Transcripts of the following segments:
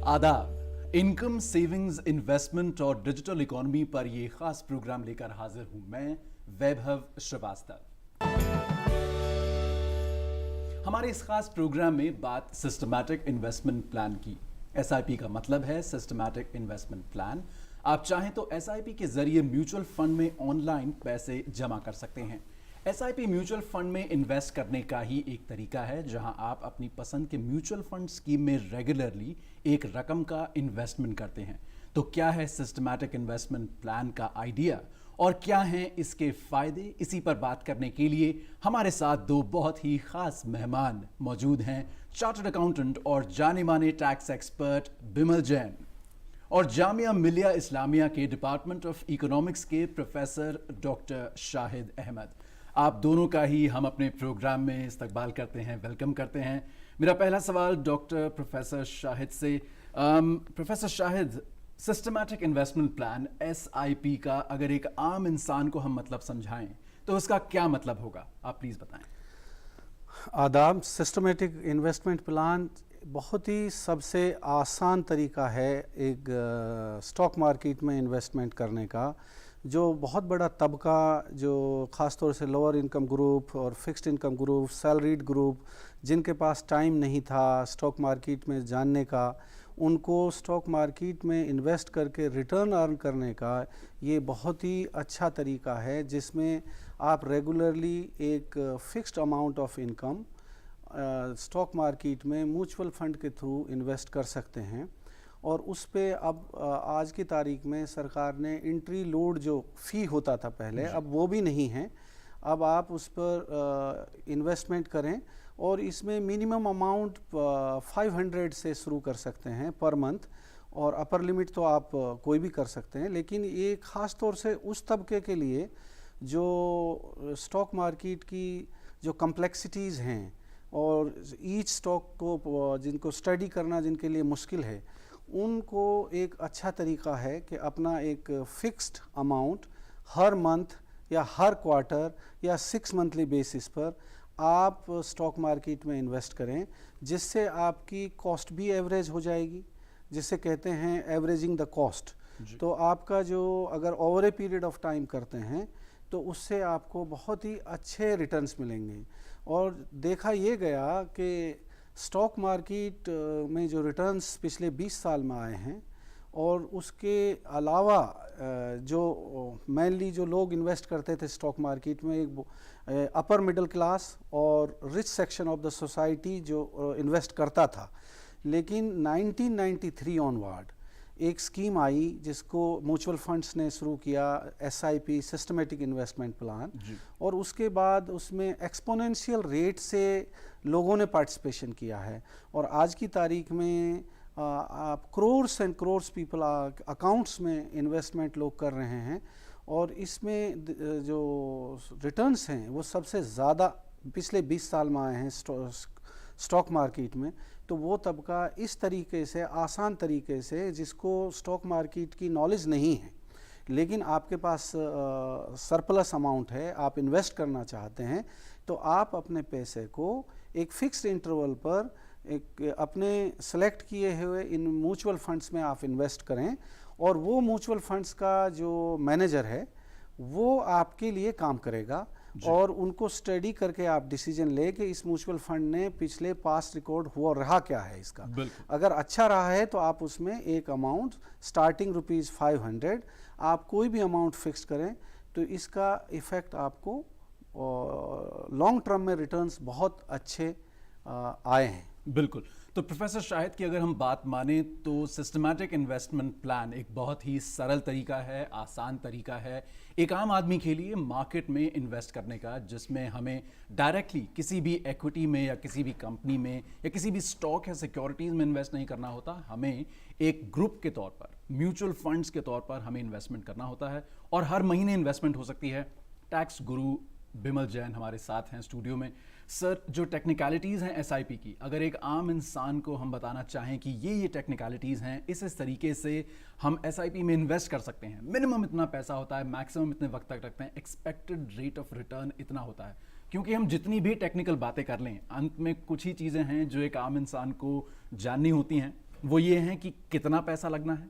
आदाब। Income, savings, investment और digital economy पर ये खास प्रोग्राम लेकर हाजिर हूं मैं, वैभव श्रीवास्तव। हमारे इस खास प्रोग्राम में बात सिस्टमैटिक इन्वेस्टमेंट प्लान की। एसआईपी का मतलब है सिस्टमैटिक इन्वेस्टमेंट प्लान। आप चाहें तो एसआईपी के जरिए म्यूचुअल फंड में ऑनलाइन पैसे जमा कर सकते हैं। एसआईपी म्यूचुअल फंड में इन्वेस्ट करने का ही एक तरीका है, जहां आप अपनी पसंद के म्यूचुअल फंड स्कीम में रेगुलरली एक रकम का इन्वेस्टमेंट करते हैं। तो क्या है सिस्टमैटिक इन्वेस्टमेंट प्लान का आइडिया और क्या हैं इसके फायदे, इसी पर बात करने के लिए हमारे साथ दो बहुत ही खास मेहमान मौजूद हैं। चार्टर्ड अकाउंटेंट और जाने माने टैक्स एक्सपर्ट बिमल जैन और जामिया मिलिया इस्लामिया के डिपार्टमेंट ऑफ इकोनॉमिक्स के प्रोफेसर डॉक्टर शाहिद अहमद। आप दोनों का ही हम अपने प्रोग्राम में इस्तकबाल करते हैं, वेलकम करते हैं। मेरा पहला सवाल डॉक्टर प्रोफेसर शाहिद से। Professor Shahid, systematic investment plan SIP का अगर एक आम इंसान को हम मतलब समझाएं तो उसका क्या मतलब होगा, आप प्लीज बताएं। आदाब। सिस्टमैटिक इन्वेस्टमेंट प्लान बहुत ही सबसे आसान तरीका है एक स्टॉक मार्केट में इन्वेस्टमेंट करने का। जो बहुत बड़ा तबका, जो ख़ास तौर से लोअर इनकम ग्रुप और fixed income group, salaried group, जिनके पास टाइम नहीं था स्टॉक मार्केट में जानने का, उनको स्टॉक मार्केट में इन्वेस्ट करके रिटर्न अर्न करने का ये बहुत ही अच्छा तरीका है, जिसमें आप रेगुलरली एक fixed amount of income stock market में म्यूचुअल फंड के थ्रू इन्वेस्ट कर सकते हैं। और उस पे अब आज की तारीख में सरकार ने एंट्री लोड जो फ़ी होता था पहले, अब वो भी नहीं है। अब आप उस पर इन्वेस्टमेंट करें और इसमें मिनिमम अमाउंट 500 से शुरू कर सकते हैं पर मंथ, और अपर लिमिट तो आप कोई भी कर सकते हैं। लेकिन ये ख़ास तौर से उस तबके के लिए जो स्टॉक मार्केट की जो कम्प्लेक्सिटीज़ हैं और ईच स्टॉक को जिनको स्टडी करना जिनके लिए मुश्किल है, उनको एक अच्छा तरीका है कि अपना एक फ़िक्स्ड अमाउंट हर मंथ या हर क्वार्टर या 6 मंथली बेसिस पर आप स्टॉक मार्केट में इन्वेस्ट करें, जिससे आपकी कॉस्ट भी एवरेज हो जाएगी, जिसे कहते हैं एवरेजिंग द कॉस्ट। तो आपका जो अगर over a period of time करते हैं तो उससे आपको बहुत ही अच्छे रिटर्न्स मिलेंगे। और देखा ये गया कि स्टॉक मार्केट में जो रिटर्न्स पिछले 20 साल में आए हैं, और उसके अलावा जो मेनली जो लोग इन्वेस्ट करते थे स्टॉक मार्केट में, एक अपर मिडिल क्लास और rich section of the society जो इन्वेस्ट करता था। लेकिन 1993 ऑनवर्ड एक स्कीम आई जिसको म्यूचुअल फंड्स ने शुरू किया, एसआईपी सिस्टमैटिक इन्वेस्टमेंट प्लान, और उसके बाद उसमें एक्सपोनेंशियल रेट से लोगों ने पार्टिसिपेशन किया है। और आज की तारीख में आप crores and crores people accounts में इन्वेस्टमेंट लोग कर रहे हैं, और इसमें जो रिटर्न्स हैं वो सबसे ज़्यादा पिछले 20 साल में आए हैं स्टॉक मार्केट में। तो वो तबका इस तरीके से, आसान तरीके से, जिसको स्टॉक मार्केट की नॉलेज नहीं है लेकिन आपके पास सरप्लस अमाउंट है, आप इन्वेस्ट करना चाहते हैं, तो आप अपने पैसे को एक फ़िक्स्ड इंटरवल पर एक अपने सेलेक्ट किए हुए इन म्यूचुअल फंड्स में आप इन्वेस्ट करें, और वो म्यूचुअल फंड्स का जो मैनेजर है वो आपके लिए काम करेगा, और उनको स्टडी करके आप डिसीजन ले कि इस म्यूचुअल फंड ने पिछले पास्ट रिकॉर्ड हुआ रहा क्या है इसका। अगर अच्छा रहा है तो आप उसमें एक अमाउंट स्टार्टिंग ₹500 आप कोई भी अमाउंट फिक्स करें, तो इसका इफ़ेक्ट आपको लॉन्ग टर्म में रिटर्न्स बहुत अच्छे आए हैं। बिल्कुल। तो प्रोफेसर शाहिद की अगर हम बात माने तो सिस्टमैटिक इन्वेस्टमेंट प्लान एक बहुत ही सरल तरीका है, आसान तरीका है एक आम आदमी के लिए मार्केट में इन्वेस्ट करने का, जिसमें हमें डायरेक्टली किसी भी इक्विटी में या किसी भी कंपनी में या किसी भी स्टॉक या सिक्योरिटीज़ में इन्वेस्ट नहीं करना होता। हमें एक ग्रुप के तौर पर, म्यूचुअल फंड्स के तौर पर हमें इन्वेस्टमेंट करना होता है, और हर महीने इन्वेस्टमेंट हो सकती है। टैक्स गुरु बिमल जैन हमारे साथ हैं स्टूडियो में। सर, जो टेक्निकलिटीज़ हैं एसआईपी की, अगर एक आम इंसान को हम बताना चाहें कि ये टेक्निकलिटीज़ हैं, इस तरीके से हम एसआईपी में इन्वेस्ट कर सकते हैं, मिनिमम इतना पैसा होता है, मैक्सिमम इतने वक्त तक रखते हैं, एक्सपेक्टेड रेट ऑफ रिटर्न इतना होता है, क्योंकि हम जितनी भी टेक्निकल बातें कर लें, अंत में कुछ ही चीज़ें हैं जो एक आम इंसान को जाननी होती हैं। वो ये हैं कि कितना पैसा लगना है,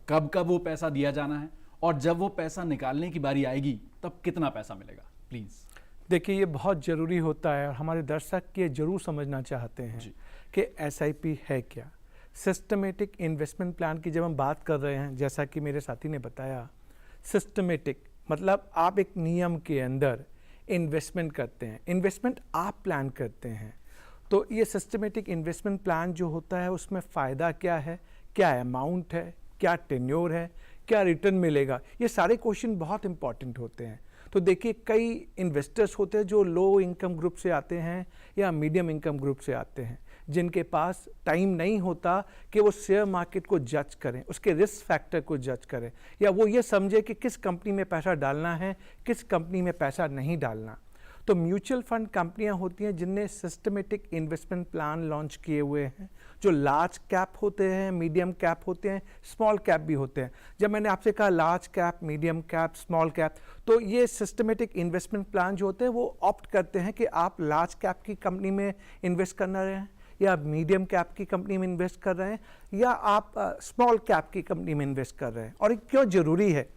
कब कब वो पैसा दिया जाना है, और जब वो पैसा निकालने की बारी आएगी तब कितना पैसा मिलेगा। प्लीज़। देखिए, ये बहुत ज़रूरी होता है और हमारे दर्शक ये ज़रूर समझना चाहते हैं कि SIP है क्या। सिस्टमेटिक इन्वेस्टमेंट प्लान की जब हम बात कर रहे हैं, जैसा कि मेरे साथी ने बताया, सिस्टमेटिक मतलब आप एक नियम के अंदर इन्वेस्टमेंट करते हैं, इन्वेस्टमेंट आप प्लान करते हैं। तो ये सिस्टमेटिक इन्वेस्टमेंट प्लान जो होता है उसमें फ़ायदा क्या है, क्या अमाउंट है, क्या टेन्योर है, क्या रिटर्न मिलेगा, ये सारे क्वेश्चन बहुत इंपॉर्टेंट होते हैं। तो देखिए, कई इन्वेस्टर्स होते हैं जो लो इनकम ग्रुप से आते हैं या मीडियम इनकम ग्रुप से आते हैं, जिनके पास टाइम नहीं होता कि वो शेयर मार्केट को जज करें, उसके रिस्क फैक्टर को जज करें, या वो ये समझे कि किस कंपनी में पैसा डालना है, किस कंपनी में पैसा नहीं डालना। तो म्यूचुअल फंड कंपनियां होती हैं जिनने सिस्टमेटिक इन्वेस्टमेंट प्लान लॉन्च किए हुए हैं, जो लार्ज कैप होते हैं, मीडियम कैप होते हैं, स्मॉल कैप भी होते हैं। जब मैंने आपसे कहा large cap, medium cap, small cap, तो ये सिस्टमेटिक इन्वेस्टमेंट प्लान जो होते हैं वो ऑप्ट करते हैं कि आप लार्ज कैप की कंपनी में इन्वेस्ट करना रहे हैं, या मीडियम कैप की कंपनी में इन्वेस्ट कर रहे हैं, या आप स्मॉल कैप की कंपनी में इन्वेस्ट कर रहे हैं। और ये क्यों ज़रूरी है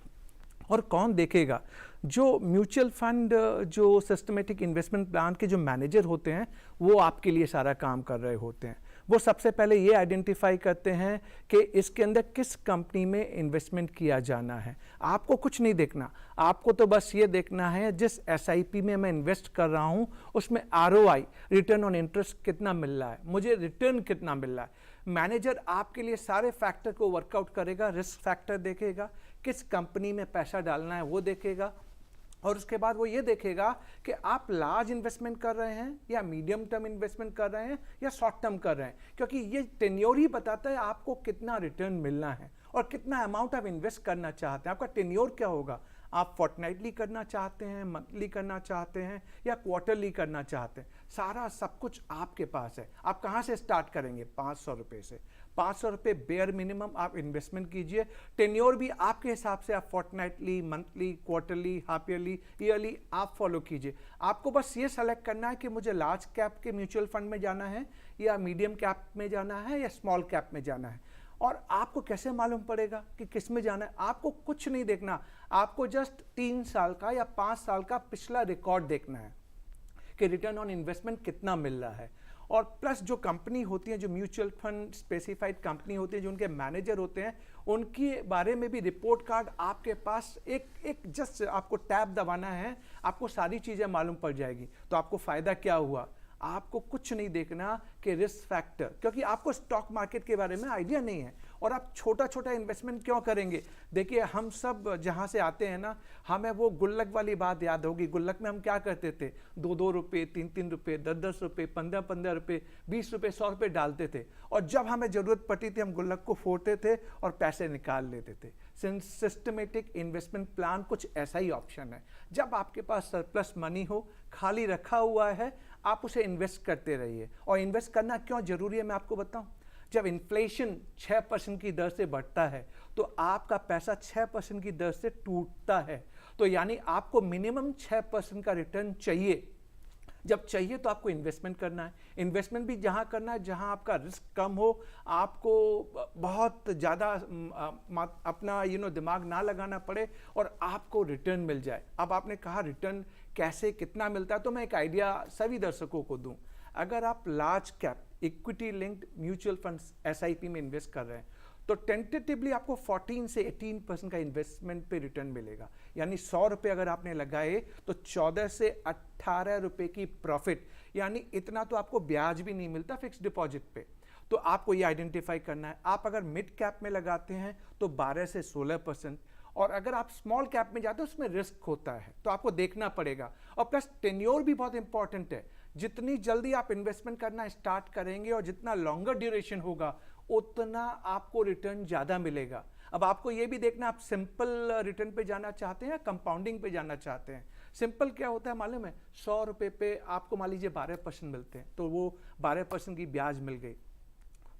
और कौन देखेगा? जो म्यूचुअल फंड, जो सिस्टमेटिक इन्वेस्टमेंट प्लान के जो मैनेजर होते हैं, वो आपके लिए सारा काम कर रहे होते हैं। वो सबसे पहले ये आइडेंटिफाई करते हैं कि इसके अंदर किस कंपनी में इन्वेस्टमेंट किया जाना है। आपको कुछ नहीं देखना, आपको तो बस ये देखना है जिस SIP में मैं इन्वेस्ट कर रहा हूँ उसमें ROI, रिटर्न ऑन इंटरेस्ट, कितना मिल रहा है, मुझे रिटर्न कितना मिल रहा है। मैनेजर आपके लिए सारे फैक्टर को वर्कआउट करेगा, रिस्क फैक्टर देखेगा, किस कंपनी में पैसा डालना है वो देखेगा, और उसके बाद वो ये देखेगा कि आप लार्ज इन्वेस्टमेंट कर रहे हैं या मीडियम टर्म इन्वेस्टमेंट कर रहे हैं या शॉर्ट टर्म कर रहे हैं, क्योंकि ये टेन्योर ही बताता है आपको कितना रिटर्न मिलना है और कितना अमाउंट आप इन्वेस्ट करना चाहते हैं। आपका टेन्योर क्या होगा, आप फोर्टनाइटली करना चाहते हैं, मंथली करना चाहते हैं, या क्वार्टरली करना चाहते हैं, सारा सब कुछ आपके पास है। आप कहाँ से स्टार्ट करेंगे? 500 रुपये से। 500 रुपये बेयर मिनिमम आप इन्वेस्टमेंट कीजिए। टेन्योर भी आपके हिसाब से आप fortnightly, monthly, quarterly, half yearly, yearly आप फॉलो कीजिए। आपको बस ये सेलेक्ट करना है कि मुझे लार्ज कैप के म्यूचुअल फंड में जाना है, या मीडियम कैप में जाना है, या स्मॉल कैप में जाना है। और आपको कैसे मालूम पड़ेगा कि किस में जाना है? आपको कुछ नहीं देखना, आपको जस्ट 3 साल का या 5 साल का पिछला रिकॉर्ड देखना है कि रिटर्न ऑन इन्वेस्टमेंट कितना मिल रहा है। और प्लस जो कंपनी होती है, जो म्यूचुअल फंड स्पेसिफाइड कंपनी होती है, जो उनके मैनेजर होते हैं, उनके बारे में भी रिपोर्ट कार्ड आपके पास एक जस्ट आपको टैब दबाना है, आपको सारी चीज़ें मालूम पड़ जाएगी। तो आपको फ़ायदा क्या हुआ? आपको कुछ नहीं देखना कि रिस्क फैक्टर, क्योंकि आपको स्टॉक मार्केट के बारे में आइडिया नहीं है और आप छोटा छोटा इन्वेस्टमेंट क्यों करेंगे। देखिए, हम सब जहाँ से आते हैं ना, हमें वो गुल्लक वाली बात याद होगी। गुल्लक में हम क्या करते थे? 2-2 रुपये, 3-3 रुपये, 10-10 रुपये, 15-15 रुपये, 20 रुपये, 100 रुपये डालते थे, और जब हमें ज़रूरत पड़ती थी हम गुल्लक को फोड़ते थे और पैसे निकाल लेते थे। सिस्टमेटिक इन्वेस्टमेंट प्लान कुछ ऐसा ही ऑप्शन है। जब आपके पास सरप्लस मनी हो, खाली रखा हुआ है, आप उसे इन्वेस्ट करते रहिए। और इन्वेस्ट करना क्यों जरूरी है मैं आपको बताऊं। जब इन्फ्लेशन 6% की दर से बढ़ता है तो आपका पैसा 6% की दर से टूटता है। तो यानी आपको मिनिमम 6% का रिटर्न चाहिए। जब चाहिए तो आपको इन्वेस्टमेंट करना है। इन्वेस्टमेंट भी जहां करना है जहां आपका रिस्क कम हो, आपको बहुत ज़्यादा अपना दिमाग ना लगाना पड़े और आपको रिटर्न मिल जाए। अब आपने कहा रिटर्न कैसे, कितना मिलता है, तो मैं एक आइडिया सभी दर्शकों को दूं। अगर आप large cap equity linked mutual funds SIP में इन्वेस्ट कर रहे हैं तो टेंटेटिवली आपको 14 से 18% का इन्वेस्टमेंट पे रिटर्न मिलेगा। यानी 100 रुपये अगर आपने लगाए तो 14 से 18 रुपये की प्रॉफिट, यानी इतना तो आपको ब्याज भी नहीं मिलता फिक्स डिपॉजिट पे। तो आपको ये आइडेंटिफाई करना है। आप अगर मिड कैप में लगाते हैं तो 12 से 16%, और अगर आप स्मॉल कैप में जाते हैं उसमें रिस्क होता है, तो आपको देखना पड़ेगा। और प्लस टेन्योर भी बहुत इंपॉर्टेंट है। जितनी जल्दी आप इन्वेस्टमेंट करना स्टार्ट करेंगे और जितना लॉन्गर ड्यूरेशन होगा उतना आपको रिटर्न ज़्यादा मिलेगा। अब आपको ये भी देखना, आप सिंपल रिटर्न पे जाना चाहते हैं या कंपाउंडिंग पे जाना चाहते हैं। सिंपल क्या होता है मालूम है? 100 रुपये पे आपको मान लीजिए 12% मिलते हैं, तो वो 12% की ब्याज मिल गई।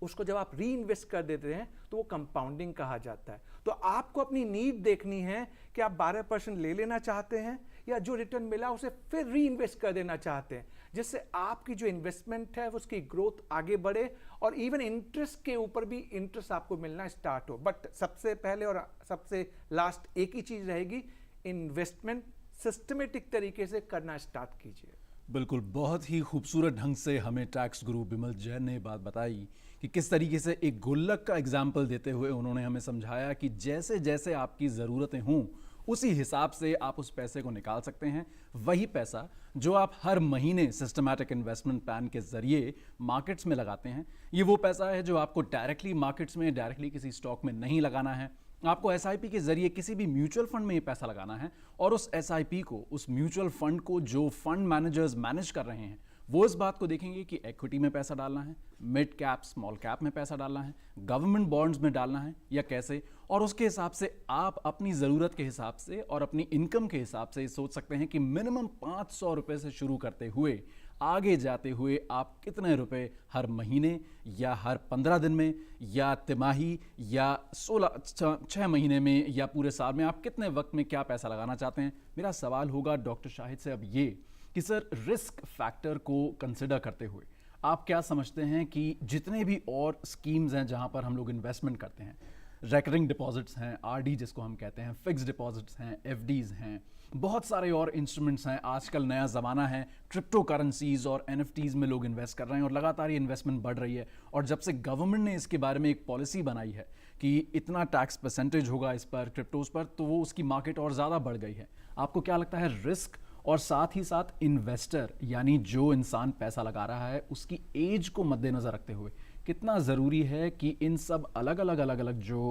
उसको जब आप री इन्वेस्ट कर देते हैं तो वो कंपाउंडिंग कहा जाता है। तो आपको अपनी नीड देखनी है कि आप 12% ले लेना चाहते हैं या जो रिटर्न मिला उसे फिर री इन्वेस्ट कर देना चाहते हैं, जिससे आपकी जो इन्वेस्टमेंट है उसकी ग्रोथ आगे बढ़े और इवन इंटरेस्ट के ऊपर भी इंटरेस्ट आपको मिलना स्टार्ट हो। बट सबसे पहले और सबसे लास्ट एक ही चीज रहेगी, इन्वेस्टमेंट सिस्टमेटिक तरीके से करना स्टार्ट कीजिए। बिल्कुल, बहुत ही खूबसूरत ढंग से हमें टैक्स गुरु बिमल जैन ने बात बताई कि किस तरीके से एक गुल्लक का एग्जाम्पल देते हुए उन्होंने हमें समझाया कि जैसे जैसे आपकी ज़रूरतें हों उसी हिसाब से आप उस पैसे को निकाल सकते हैं। वही पैसा जो आप हर महीने सिस्टमैटिक इन्वेस्टमेंट प्लान के जरिए मार्केट्स में लगाते हैं, ये वो पैसा है जो आपको डायरेक्टली मार्केट्स में डायरेक्टली किसी स्टॉक में नहीं लगाना है। आपको एसआईपी के जरिए किसी भी म्यूचुअल फंड में ये पैसा लगाना है और उस एसआईपी को, उस म्यूचुअल फंड को जो फंड मैनेजर्स मैनेज कर रहे हैं वो इस बात को देखेंगे कि इक्विटी में पैसा डालना है, मिड कैप स्मॉल कैप में पैसा डालना है, गवर्नमेंट बॉन्ड्स में डालना है या कैसे, और उसके हिसाब से आप अपनी ज़रूरत के हिसाब से और अपनी इनकम के हिसाब से सोच सकते हैं कि मिनिमम 500 रुपये से शुरू करते हुए आगे जाते हुए आप कितने रुपए हर महीने या हर 15 दिन में या तिमाही या 6 महीने में या पूरे साल में आप कितने वक्त में क्या पैसा लगाना चाहते हैं। मेरा सवाल होगा डॉक्टर शाहिद से अब ये कि सर, रिस्क फैक्टर को कंसिडर करते हुए आप क्या समझते हैं कि जितने भी और स्कीम्स हैं जहां पर हम लोग इन्वेस्टमेंट करते हैं, रेकरिंग डिपॉजिट्स हैं, आरडी जिसको हम कहते हैं, फिक्स्ड डिपॉजिट्स हैं, एफडीज हैं, बहुत सारे और इंस्ट्रूमेंट्स हैं, आजकल नया ज़माना है, क्रिप्टो करेंसीज और एनएफटीज में लोग इन्वेस्ट कर रहे हैं और लगातार ये इन्वेस्टमेंट बढ़ रही है। और जब से गवर्नमेंट ने इसके बारे में एक पॉलिसी बनाई है कि इतना टैक्स परसेंटेज होगा इस पर, क्रिप्टोज पर, तो वो उसकी मार्केट और ज़्यादा बढ़ गई है। आपको क्या लगता है, रिस्क और साथ ही साथ इन्वेस्टर यानी जो इंसान पैसा लगा रहा है उसकी एज को मद्देनज़र रखते हुए कितना ज़रूरी है कि इन सब अलग अलग जो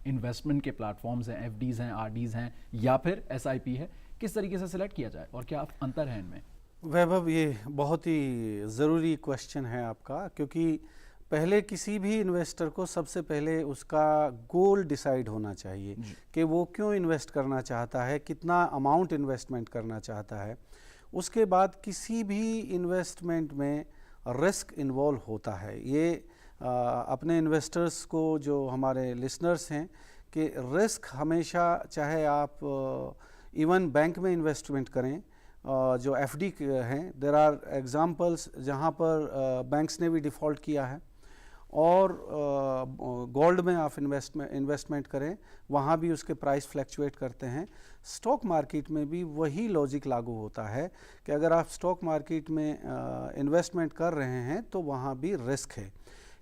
इन्वेस्टमेंट के प्लेटफॉर्म्स हैं, एफडीज हैं, आरडीज हैं या फिर एसआईपी है, किस तरीके से सिलेक्ट किया जाए और क्या अंतर है इनमें? वैभव, ये बहुत ही ज़रूरी क्वेश्चन है आपका, क्योंकि पहले किसी भी इन्वेस्टर को सबसे पहले उसका गोल डिसाइड होना चाहिए कि वो क्यों इन्वेस्ट करना चाहता है, कितना अमाउंट इन्वेस्टमेंट करना चाहता है। उसके बाद किसी भी इन्वेस्टमेंट में रिस्क इन्वॉल्व होता है। ये अपने इन्वेस्टर्स को, जो हमारे लिसनर्स हैं, कि रिस्क हमेशा, चाहे आप इवन बैंक में इन्वेस्टमेंट करें, जो एफडी हैं, देयर आर एग्जांपल्स जहां पर बैंक्स ने भी डिफ़ॉल्ट किया है, और गोल्ड में आप इन्वेस्टमेंट करें, वहाँ भी उसके प्राइस फ्लैक्चुएट करते हैं। स्टॉक मार्केट में भी वही लॉजिक लागू होता है कि अगर आप स्टॉक मार्केट में इन्वेस्टमेंट कर रहे हैं तो वहाँ भी रिस्क है।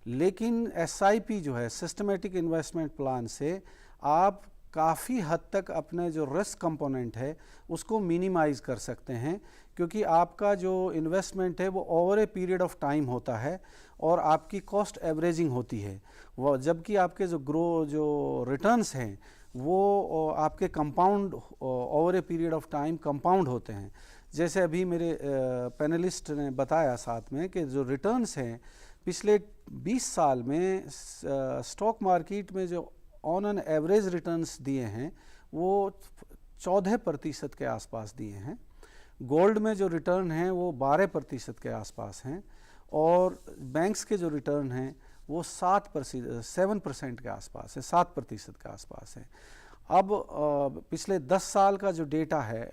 लेकिन एसआईपी जो है, सिस्टमेटिक इन्वेस्टमेंट प्लान से आप काफ़ी हद तक अपने जो रिस्क कंपोनेंट है उसको मिनिमाइज़ कर सकते हैं, क्योंकि आपका जो इन्वेस्टमेंट है वो over a period of time होता है और आपकी कॉस्ट एवरेजिंग होती है, वो जबकि आपके जो रिटर्न्स हैं वो आपके compound over a period of time compound होते हैं। जैसे अभी मेरे पैनलिस्ट ने बताया साथ में कि जो रिटर्न्स हैं पिछले 20 साल में स्टॉक मार्केट में जो ऑन एन एवरेज रिटर्न्स दिए हैं वो 14% के आसपास दिए हैं। गोल्ड में जो रिटर्न हैं वो 12% के आसपास हैं, और बैंक्स के जो रिटर्न हैं वो 7% के आसपास है, 7% के आसपास है। अब पिछले 10 साल का जो डेटा है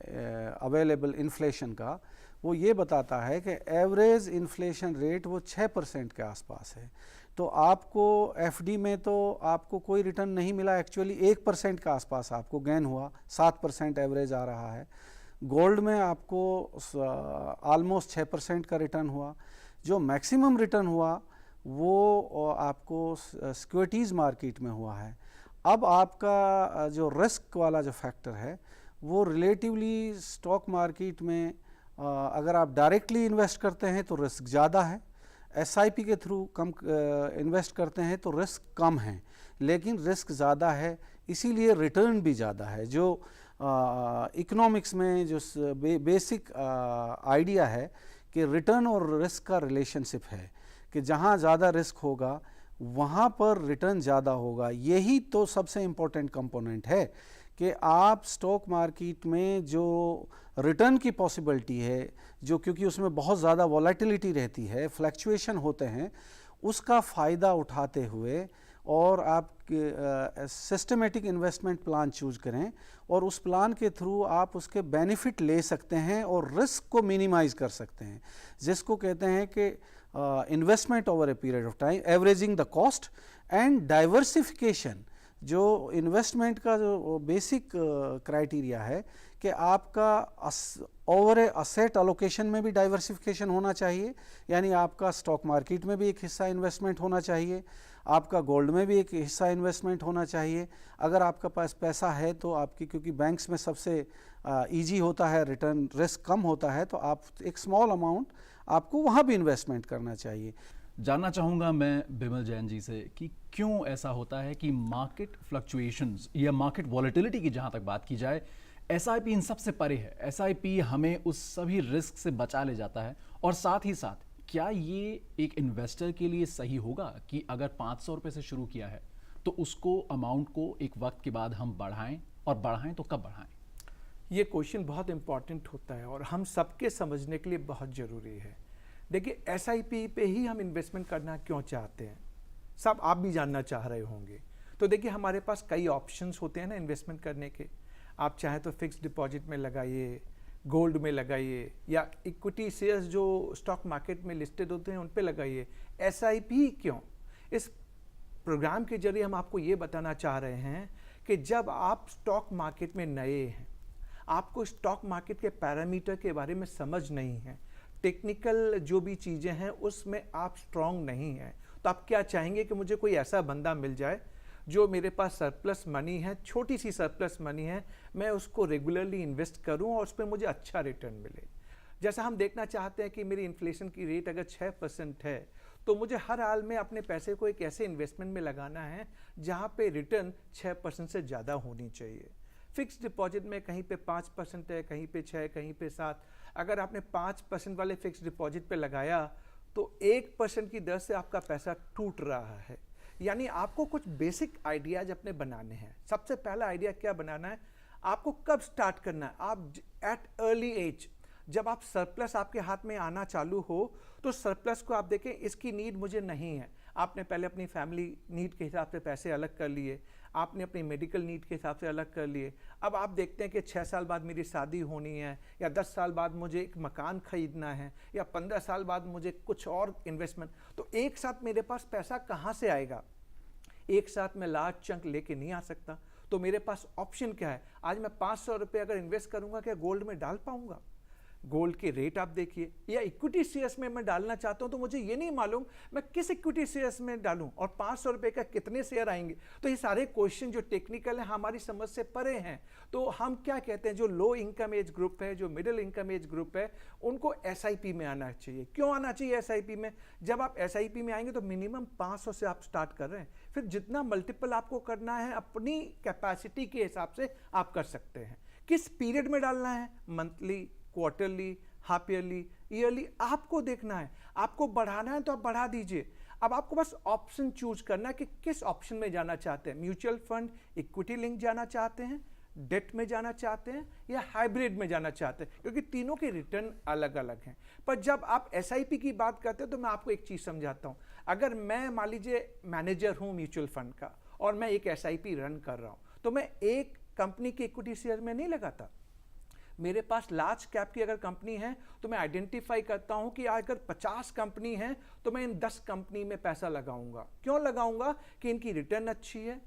अवेलेबल इन्फ्लेशन का, वो ये बताता है कि एवरेज इन्फ्लेशन रेट वो 6% के आसपास है। तो आपको एफडी में तो आपको कोई रिटर्न नहीं मिला, एक्चुअली 1% के आसपास आपको गेन हुआ, 7% एवरेज आ रहा है। गोल्ड में आपको ऑलमोस्ट 6% का रिटर्न हुआ। जो मैक्सिमम रिटर्न हुआ वो आपको सिक्योरिटीज़ मार्केट में हुआ है। अब आपका जो रिस्क वाला जो फैक्टर है वो रिलेटिवली स्टॉक मार्केट में अगर आप डायरेक्टली इन्वेस्ट करते हैं तो रिस्क ज़्यादा है, एसआईपी के थ्रू कम इन्वेस्ट करते हैं तो रिस्क कम है, लेकिन रिस्क ज़्यादा है इसीलिए रिटर्न भी ज़्यादा है। जो इकोनॉमिक्स में जो बेसिक आइडिया है कि रिटर्न और रिस्क का रिलेशनशिप है कि जहाँ ज़्यादा रिस्क होगा वहाँ पर रिटर्न ज़्यादा होगा। यही तो सबसे इम्पोर्टेंट कंपोनेंट है कि आप स्टॉक मार्केट में जो रिटर्न की पॉसिबिलिटी है, जो क्योंकि उसमें बहुत ज़्यादा वॉलेटिलिटी रहती है, फ्लैक्चुएशन होते हैं, उसका फ़ायदा उठाते हुए और आप सिस्टमेटिक इन्वेस्टमेंट प्लान चूज करें और उस प्लान के थ्रू आप उसके बेनिफिट ले सकते हैं और रिस्क को मिनिमाइज कर सकते हैं, जिसको कहते हैं कि investment over a period of time, averaging the cost and diversification. जो इन्वेस्टमेंट का जो बेसिक क्राइटेरिया है कि आपका ओवर असेट अलोकेशन में भी डाइवर्सिफिकेशन होना चाहिए, यानी आपका स्टॉक मार्केट में भी एक हिस्सा इन्वेस्टमेंट होना चाहिए, आपका गोल्ड में भी एक हिस्सा इन्वेस्टमेंट होना चाहिए। अगर आपका पास पैसा है तो आपकी, क्योंकि बैंक्स में सबसे इजी होता है, रिटर्न रिस्क कम होता है, तो आप एक स्मॉल अमाउंट आपको वहाँ भी इन्वेस्टमेंट करना चाहिए। जानना चाहूँगा मैं बिमल जैन जी से कि क्यों ऐसा होता है कि मार्केट फ्लक्चुएशंस या मार्केट वॉलेटिलिटी की जहाँ तक बात की जाए, एसआईपी इन सबसे परे है। एसआईपी हमें उस सभी रिस्क से बचा ले जाता है। और साथ ही साथ क्या ये एक इन्वेस्टर के लिए सही होगा कि अगर 500 रुपये से शुरू किया है तो उसको अमाउंट को एक वक्त के बाद हम बढ़ाएं, और बढ़ाएं तो कब बढ़ाएं? ये क्वेश्चन बहुत इंपॉर्टेंट होता है और हम सबके समझने के लिए बहुत ज़रूरी है। देखिए, एसआईपी पे ही हम इन्वेस्टमेंट करना क्यों चाहते हैं, सब आप भी जानना चाह रहे होंगे। तो देखिए, हमारे पास कई ऑप्शंस होते हैं ना इन्वेस्टमेंट करने के। आप चाहें तो फिक्स्ड डिपॉजिट में लगाइए, गोल्ड में लगाइए, या इक्विटी शेयर्स जो स्टॉक मार्केट में लिस्टेड होते हैं उन पे लगाइए। एसआईपी क्यों? इस प्रोग्राम के जरिए हम आपको ये बताना चाह रहे हैं कि जब आप स्टॉक मार्केट में नए हैं, आपको स्टॉक मार्केट के पैरामीटर के बारे में समझ नहीं है, टेक्निकल जो भी चीज़ें हैं उसमें आप स्ट्रांग नहीं हैं, तो आप क्या चाहेंगे कि मुझे कोई ऐसा बंदा मिल जाए जो मेरे पास सरप्लस मनी है, छोटी सी सरप्लस मनी है, मैं उसको रेगुलरली इन्वेस्ट करूं और उस पर मुझे अच्छा रिटर्न मिले। जैसा हम देखना चाहते हैं कि मेरी इन्फ्लेशन की रेट अगर 6% है तो मुझे हर हाल में अपने पैसे को एक ऐसे इन्वेस्टमेंट में लगाना है जहां पे रिटर्न 6% से ज़्यादा होनी चाहिए। फिक्स डिपॉजिट में कहीं पे 5% है, कहीं पे 6, कहीं पे 7। अगर आपने 5% वाले फिक्स डिपॉजिट पे लगाया तो 1% की दर से आपका पैसा टूट रहा है। यानी आपको कुछ बेसिक आइडियाज अपने बनाने हैं। सबसे पहला आइडिया क्या बनाना है, आपको कब स्टार्ट करना है। आप एट अर्ली एज, जब आप सरप्लस आपके हाथ में आना चालू हो तो सरप्लस को आप देखें, इसकी नीड मुझे नहीं है। आपने पहले अपनी फैमिली नीड के हिसाब से पैसे अलग कर लिए, आपने अपनी मेडिकल नीड के हिसाब से अलग कर लिए। अब आप देखते हैं कि 6 साल बाद मेरी शादी होनी है, या 10 साल बाद मुझे एक मकान खरीदना है, या 15 साल बाद मुझे कुछ और इन्वेस्टमेंट। तो एक साथ मेरे पास पैसा कहाँ से आएगा? एक साथ मैं लार्ज चंक लेके नहीं आ सकता। तो मेरे पास ऑप्शन क्या है? आज मैं 500 रुपये अगर इन्वेस्ट करूंगा, क्या गोल्ड में डाल पाऊंगा? गोल्ड के रेट आप देखिए, या इक्विटी शेयर्स में मैं डालना चाहता हूं तो मुझे ये नहीं मालूम मैं किस इक्विटी शेयर्स में डालूं और 500 रुपये का कितने शेयर आएंगे। तो ये सारे क्वेश्चन जो टेक्निकल है हमारी समझ से परे हैं। तो हम क्या कहते हैं, जो लो इनकम एज ग्रुप है, जो मिडिल इनकम एज ग्रुप है, उनको एसआईपी में आना चाहिए। क्यों आना चाहिए एसआईपी में? जब आप एसआईपी में आएंगे तो मिनिमम 500 से आप स्टार्ट कर रहे हैं, फिर जितना मल्टीपल आपको करना है अपनी कैपेसिटी के हिसाब से आप कर सकते हैं। किस पीरियड में डालना है, monthly, quarterly, half yearly, yearly, आपको देखना है। आपको बढ़ाना है तो आप बढ़ा दीजिए। अब आपको बस ऑप्शन चूज करना है कि किस ऑप्शन में जाना चाहते हैं। म्यूचुअल फंड, इक्विटी लिंक जाना चाहते हैं, डेट में जाना चाहते हैं, या हाइब्रिड में जाना चाहते हैं, क्योंकि तीनों के रिटर्न अलग अलग हैं। पर जब आप एसआईपी की बात करते हैं तो मैं आपको एक चीज समझाता हूं। अगर मैं मान लीजिए मैनेजर हूं म्यूचुअल फंड का और मैं एक एसआईपी रन कर रहा हूं, तो मैं एक कंपनी के इक्विटी शेयर में नहीं लगाता। मेरे पास लार्ज कैप की अगर कंपनी है तो मैं आइडेंटिफाई करता हूं कि अगर 50 कंपनी है तो मैं इन 10 कंपनी में पैसा लगाऊंगा। क्यों लगाऊंगा? कि इनकी रिटर्न अच्छी है,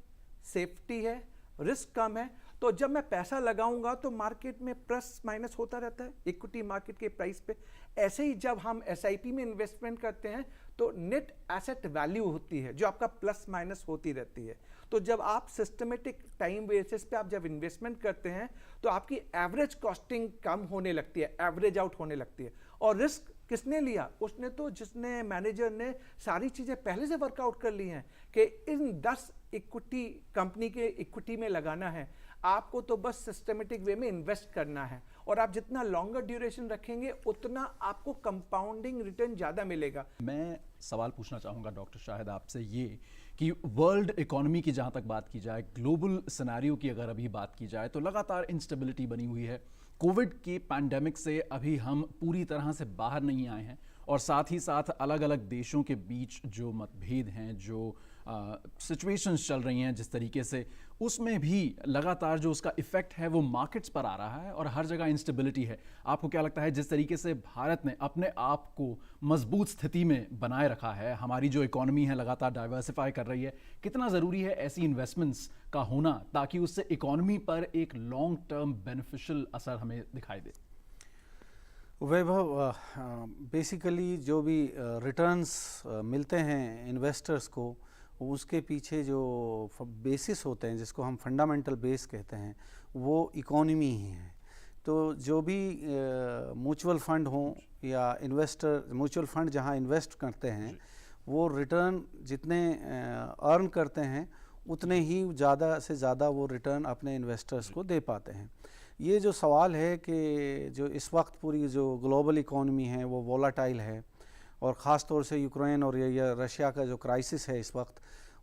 सेफ्टी है, रिस्क कम है। तो जब मैं पैसा लगाऊंगा तो मार्केट में प्लस माइनस होता रहता है इक्विटी मार्केट के प्राइस पे। ऐसे ही जब हम एसआईपी में इन्वेस्टमेंट करते हैं तो नेट एसेट वैल्यू होती है जो आपका प्लस माइनस होती रहती है। तो जब आप सिस्टमेटिक टाइम बेसिस पे आप जब इन्वेस्टमेंट करते हैं तो आपकी एवरेज कॉस्टिंग कम होने लगती है, एवरेज आउट होने लगती है। और रिस्क किसने लिया? उसने तो, जिसने मैनेजर ने सारी चीज़ें पहले से वर्कआउट कर ली हैं कि इन 10 इक्विटी कंपनी के इक्विटी में लगाना है। आपको तो बस सिस्टमेटिक वे में इन्वेस्ट करना है, और आप जितना लॉन्गर ड्यूरेशन रखेंगे उतना आपको कंपाउंडिंग रिटर्न ज़्यादा मिलेगा। मैं सवाल पूछना चाहूँगा डॉक्टर शाहिद आपसे ये कि वर्ल्ड इकोनॉमी की जहाँ तक बात की जाए, ग्लोबल सिनेरियो की अगर अभी बात की जाए, तो लगातार इंस्टेबिलिटी बनी हुई है। कोविड के पैंडेमिक से अभी हम पूरी तरह से बाहर नहीं आए हैं, और साथ ही साथ अलग अलग देशों के बीच जो मतभेद हैं, जो सिचुएशंस चल रही हैं जिस तरीके से, उसमें भी लगातार जो उसका इफेक्ट है वो मार्केट्स पर आ रहा है और हर जगह इंस्टेबिलिटी है। आपको क्या लगता है जिस तरीके से भारत ने अपने आप को मजबूत स्थिति में बनाए रखा है, हमारी जो इकोनॉमी है लगातार डाइवर्सिफाई कर रही है, कितना ज़रूरी है ऐसी इन्वेस्टमेंट्स का होना ताकि उससे इकोनॉमी पर एक लॉन्ग टर्म बेनिफिशियल असर हमें दिखाई दे? वैभव, बेसिकली जो भी रिटर्न्स मिलते हैं इन्वेस्टर्स को, उसके पीछे जो बेसिस होते हैं जिसको हम फंडामेंटल बेस कहते हैं, वो इकोनॉमी ही है। तो जो भी म्यूचुअल फंड हों या म्यूचुअल फंड जहां इन्वेस्ट करते हैं, वो रिटर्न जितने अर्न करते हैं उतने ही ज़्यादा से ज़्यादा वो रिटर्न अपने इन्वेस्टर्स को दे पाते हैं। ये जो सवाल है कि जो इस वक्त पूरी जो ग्लोबल इकोनॉमी है वो वोलाटाइल है, और ख़ास तौर से यूक्रेन और या रशिया का जो क्राइसिस है इस वक्त,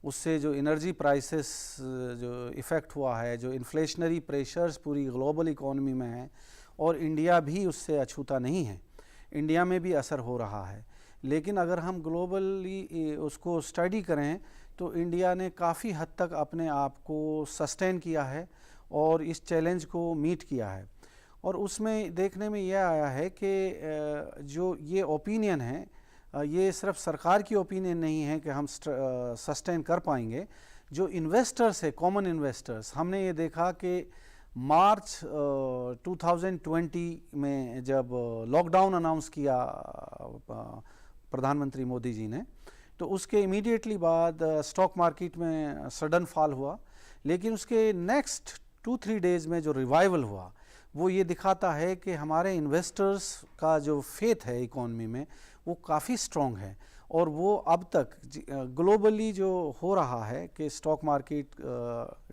उससे जो एनर्जी प्राइसेस जो इफ़ेक्ट हुआ है, जो इन्फ्लेशनरी प्रेशर्स पूरी ग्लोबल इकोनॉमी में है, और इंडिया भी उससे अछूता नहीं है, इंडिया में भी असर हो रहा है। लेकिन अगर हम ग्लोबली उसको स्टडी करें तो इंडिया ने काफ़ी हद तक अपने आप को सस्टेन किया है और इस चैलेंज को मीट किया है। और उसमें देखने में यह आया है कि जो ये ओपिनियन है, ये सिर्फ सरकार की ओपिनियन नहीं है कि हम सस्टेन कर पाएंगे। जो इन्वेस्टर्स है, कॉमन इन्वेस्टर्स, हमने ये देखा कि मार्च 2020 में जब लॉकडाउन अनाउंस किया प्रधानमंत्री मोदी जी ने, तो उसके इमीडिएटली बाद स्टॉक मार्केट में सडन फॉल हुआ। लेकिन उसके नेक्स्ट 2-3 डेज़ में जो रिवाइवल हुआ, वो ये दिखाता है कि हमारे इन्वेस्टर्स का जो फेथ है इकोनॉमी में वो काफ़ी स्ट्रॉन्ग है। और वो अब तक ग्लोबली जो हो रहा है कि स्टॉक मार्केट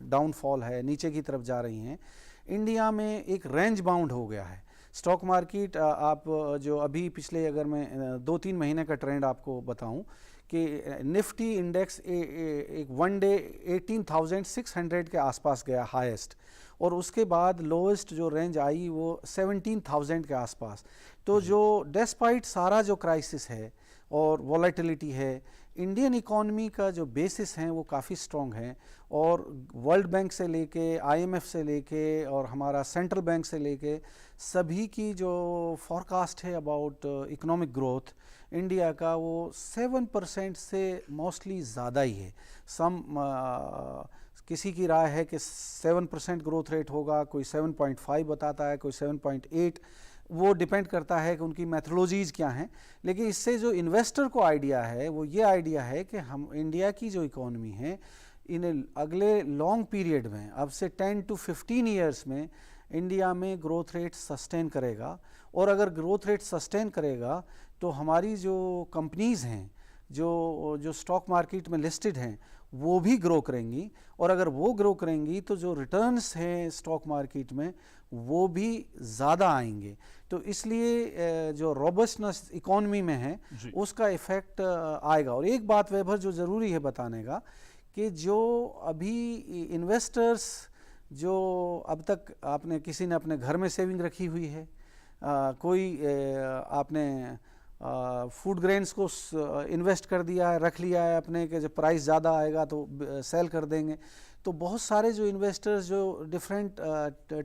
डाउनफॉल है, नीचे की तरफ जा रही हैं, इंडिया में एक रेंज बाउंड हो गया है स्टॉक मार्केट। आप जो अभी पिछले, अगर मैं 2-3 महीने का ट्रेंड आपको बताऊं, कि निफ्टी इंडेक्स एक वन डे 18,600 के आसपास गया हाईएस्ट, और उसके बाद लोएस्ट जो रेंज आई वो 17,000 के आसपास। तो जो डेस्पाइट सारा जो क्राइसिस है और वॉलेटिलिटी है, इंडियन इकोनॉमी का जो बेसिस हैं वो काफ़ी स्ट्रॉन्ग हैं। और वर्ल्ड बैंक से लेके, IMF से लेके, और हमारा सेंट्रल बैंक से लेके, सभी की जो फॉरकास्ट है अबाउट इकोनॉमिक ग्रोथ इंडिया का, वो 7% से मोस्टली ज़्यादा ही है। किसी की राय है कि 7% ग्रोथ रेट होगा, कोई 7.5 बताता है, कोई 7.8, वो डिपेंड करता है कि उनकी मैथोलॉजीज़ क्या हैं। लेकिन इससे जो इन्वेस्टर को आइडिया है वो ये आइडिया है कि हम इंडिया की जो इकोनॉमी है, इन अगले लॉन्ग पीरियड में, अब से 10 to 15 ईयर्स में, इंडिया में ग्रोथ रेट सस्टेन करेगा। और अगर ग्रोथ रेट सस्टेन करेगा तो हमारी जो कंपनीज़ हैं, जो स्टॉक मार्केट में लिस्टेड हैं, वो भी ग्रो करेंगी। और अगर वो ग्रो करेंगी तो जो रिटर्न्स हैं स्टॉक मार्केट में वो भी ज़्यादा आएंगे। तो इसलिए जो रोबस्टनेस इकोनॉमी में है उसका इफ़ेक्ट आएगा। और एक बात वैभव जो ज़रूरी है बताने का, कि जो अभी इन्वेस्टर्स जो अब तक आपने किसी ने अपने घर में सेविंग रखी हुई है, कोई आपने फूड ग्रेन्स को इन्वेस्ट कर दिया है, रख लिया है अपने, कि जब प्राइस ज़्यादा आएगा तो सेल कर देंगे। तो बहुत सारे जो इन्वेस्टर्स जो डिफरेंट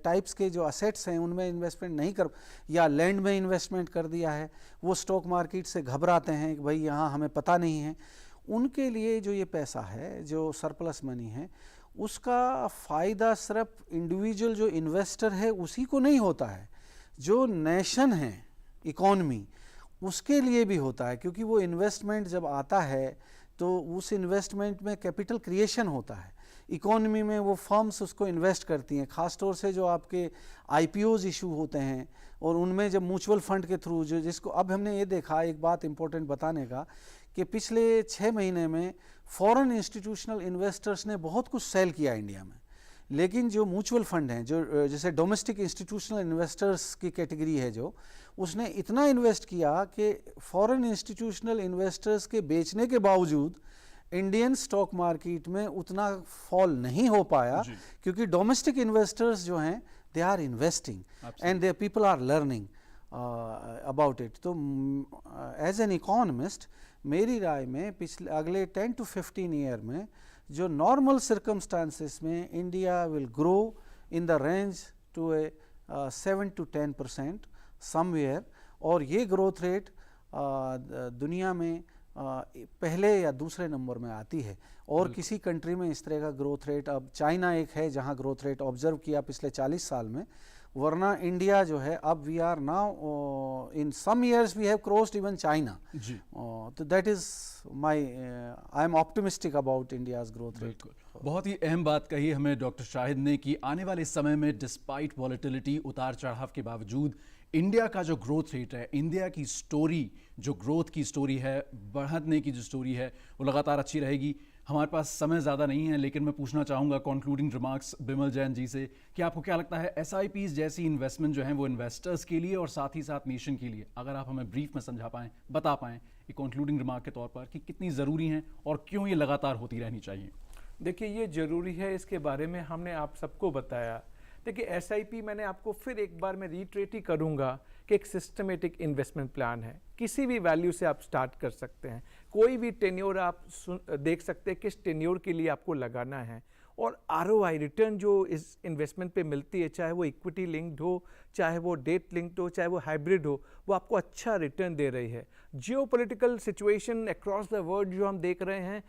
टाइप्स के जो असेट्स हैं उनमें इन्वेस्टमेंट नहीं कर, या लैंड में इन्वेस्टमेंट कर दिया है, वो स्टॉक मार्केट से घबराते हैं कि भाई यहाँ हमें पता नहीं है। उनके लिए जो ये पैसा है, जो सरप्लस मनी है, उसका फ़ायदा सिर्फ इंडिविजुअल जो इन्वेस्टर है उसी को नहीं होता है, जो नेशन है, इकॉनमी, उसके लिए भी होता है। क्योंकि वो इन्वेस्टमेंट जब आता है तो उस इन्वेस्टमेंट में कैपिटल क्रिएशन होता है इकॉनमी में, वो फर्म्स उसको इन्वेस्ट करती हैं। ख़ास तौर से जो आपके IPOs इशू होते हैं और उनमें जब म्यूचुअल फंड के थ्रू, जो जिसको अब हमने ये देखा, एक बात इंपॉर्टेंट बताने का, कि पिछले 6 महीने में फॉरेन इंस्टीट्यूशनल इन्वेस्टर्स ने बहुत कुछ सेल किया इंडिया में। लेकिन जो म्यूचुअल फंड हैं, जो जैसे डोमेस्टिक इंस्टीट्यूशनल इन्वेस्टर्स की कैटेगरी है, जो उसने इतना इन्वेस्ट किया कि फॉरेन इंस्टीट्यूशनल इन्वेस्टर्स के बेचने के बावजूद इंडियन स्टॉक मार्केट में उतना फॉल नहीं हो पाया, क्योंकि डोमेस्टिक इन्वेस्टर्स जो हैं they are investing and their people are learning about it. तो एज एन इकोनॉमिस्ट मेरी राय में पिछले अगले 10 to 15 ईयर में जो नॉर्मल सर्कमस्टांसिस में India will grow in the range to a 7 to 10% somewhere, और ये ग्रोथ रेट दुनिया में पहले या दूसरे नंबर में आती है, और किसी कंट्री में इस तरह का ग्रोथ रेट, अब चाइना एक है जहां ग्रोथ रेट ऑब्जर्व किया पिछले 40 साल में, वरना इंडिया जो है अब we are now in some years we have crossed even China. तो that is my I am optimistic about India's growth rate. बहुत ही अहम बात कही हमें डॉक्टर शाहिद ने कि आने वाले समय में डिस्पाइट वॉलेटिलिटी, उतार चढ़ाव के बावजूद इंडिया का जो ग्रोथ रेट है, इंडिया की स्टोरी, जो ग्रोथ की स्टोरी है, बढ़ने की जो स्टोरी है, वो लगातार अच्छी रहेगी। हमारे पास समय ज़्यादा नहीं है, लेकिन मैं पूछना चाहूँगा कंक्लूडिंग रिमार्क्स बिमल जैन जी से कि आपको क्या लगता है SIPs जैसी इन्वेस्टमेंट जो है वो इन्वेस्टर्स के लिए और साथ ही साथ नेशन के लिए, अगर आप हमें ब्रीफ में समझा पाएँ, बता पाएँ ये कंक्लूडिंग रिमार्क के तौर पर कि कितनी ज़रूरी हैं और क्यों ये लगातार होती रहनी चाहिए? देखिए, ये ज़रूरी है, इसके बारे में हमने आप सबको बताया। देखिए, SIP मैंने आपको फिर एक बार मैं रीट्रेट ही करूँगा कि एक सिस्टमेटिक इन्वेस्टमेंट प्लान है। किसी भी वैल्यू से आप स्टार्ट कर सकते हैं, कोई भी टेन्योर आप देख सकते हैं किस टेन्योर के लिए आपको लगाना है, और ROI रिटर्न जो इस इन्वेस्टमेंट पे मिलती है, चाहे वो इक्विटी लिंक्ड हो, चाहे वो डेट लिंक्ड हो, चाहे वो हाइब्रिड हो, वो आपको अच्छा रिटर्न दे रही है। Geopolitical situation across the world जो हम देख रहे हैं,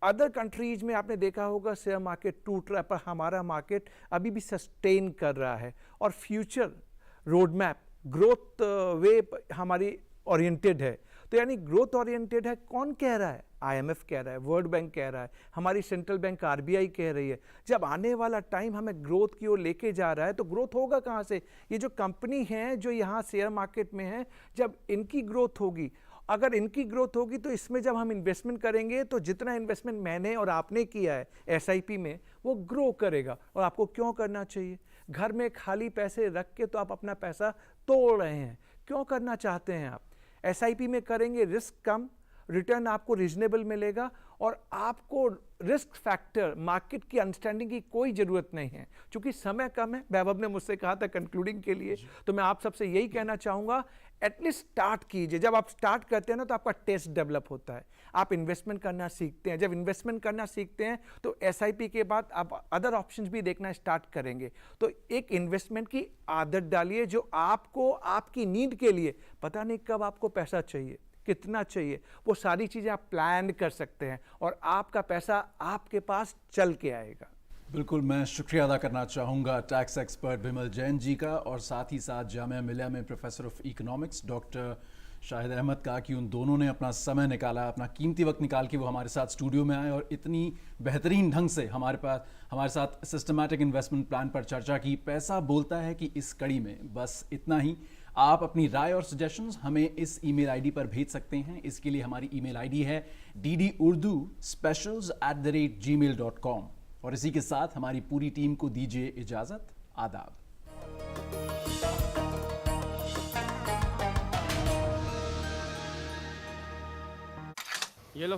अदर कंट्रीज में आपने देखा होगा शेयर मार्केट टूट रहा है, पर हमारा मार्केट अभी भी सस्टेन कर रहा है, और फ्यूचर रोड मैप ग्रोथ वे हमारी ओरिएंटेड है। तो यानी ग्रोथ ओरिएंटेड है, कौन कह रहा है? IMF कह रहा है, वर्ल्ड बैंक कह रहा है, हमारी सेंट्रल बैंक RBI कह रही है। जब आने वाला टाइम हमें ग्रोथ की ओर लेके जा रहा है, तो ग्रोथ होगा कहाँ से? ये जो कंपनी हैं जो यहाँ शेयर मार्केट में है, जब इनकी ग्रोथ होगी, अगर इनकी ग्रोथ होगी तो इसमें जब हम इन्वेस्टमेंट करेंगे तो जितना इन्वेस्टमेंट मैंने और आपने किया है SIP में, वो ग्रो करेगा। और आपको क्यों करना चाहिए? घर में खाली पैसे रख के तो आप अपना पैसा तोड़ रहे हैं। क्यों करना चाहते हैं आप? SIP में करेंगे, रिस्क कम, रिटर्न आपको रीजनेबल मिलेगा, और आपको रिस्क फैक्टर, मार्केट की अंडरस्टैंडिंग की कोई ज़रूरत नहीं है। क्योंकि समय कम है, वैभव ने मुझसे कहा था कंक्लूडिंग के लिए, तो मैं आप सबसे यही कहना चाहूँगा, एटलीस्ट स्टार्ट कीजिए। जब आप स्टार्ट करते हैं ना, तो आपका टेस्ट डेवलप होता है, आप इन्वेस्टमेंट करना सीखते हैं। जब इन्वेस्टमेंट करना सीखते हैं तो SIP के बाद आप अदर ऑप्शंस भी देखना स्टार्ट करेंगे। तो एक इन्वेस्टमेंट की आदत डालिए जो आपको आपकी नीड के लिए, पता नहीं कब आपको पैसा चाहिए, कितना चाहिए, वो सारी चीज़ें आप प्लान कर सकते हैं, और आपका पैसा आपके पास चल के आएगा। बिल्कुल, मैं शुक्रिया अदा करना चाहूँगा टैक्स एक्सपर्ट बिमल जैन जी का, और साथ ही साथ जामिया मिलिया में professor of economics doctor Shahid Ahmad का, कि उन दोनों ने अपना समय निकाला, अपना कीमती वक्त निकाल के वो हमारे साथ स्टूडियो में आए और इतनी बेहतरीन ढंग से हमारे साथ सिस्टमैटिक इन्वेस्टमेंट प्लान पर चर्चा की। पैसा बोलता है कि इस कड़ी में बस इतना ही। आप अपनी राय और सजेशंस हमें इस ईमेल आईडी पर भेज सकते हैं। इसके लिए हमारी ईमेल आईडी है ddurduspecials@gmail.com। और इसी के साथ हमारी पूरी टीम को दीजिए इजाजत। आदाब। ये लो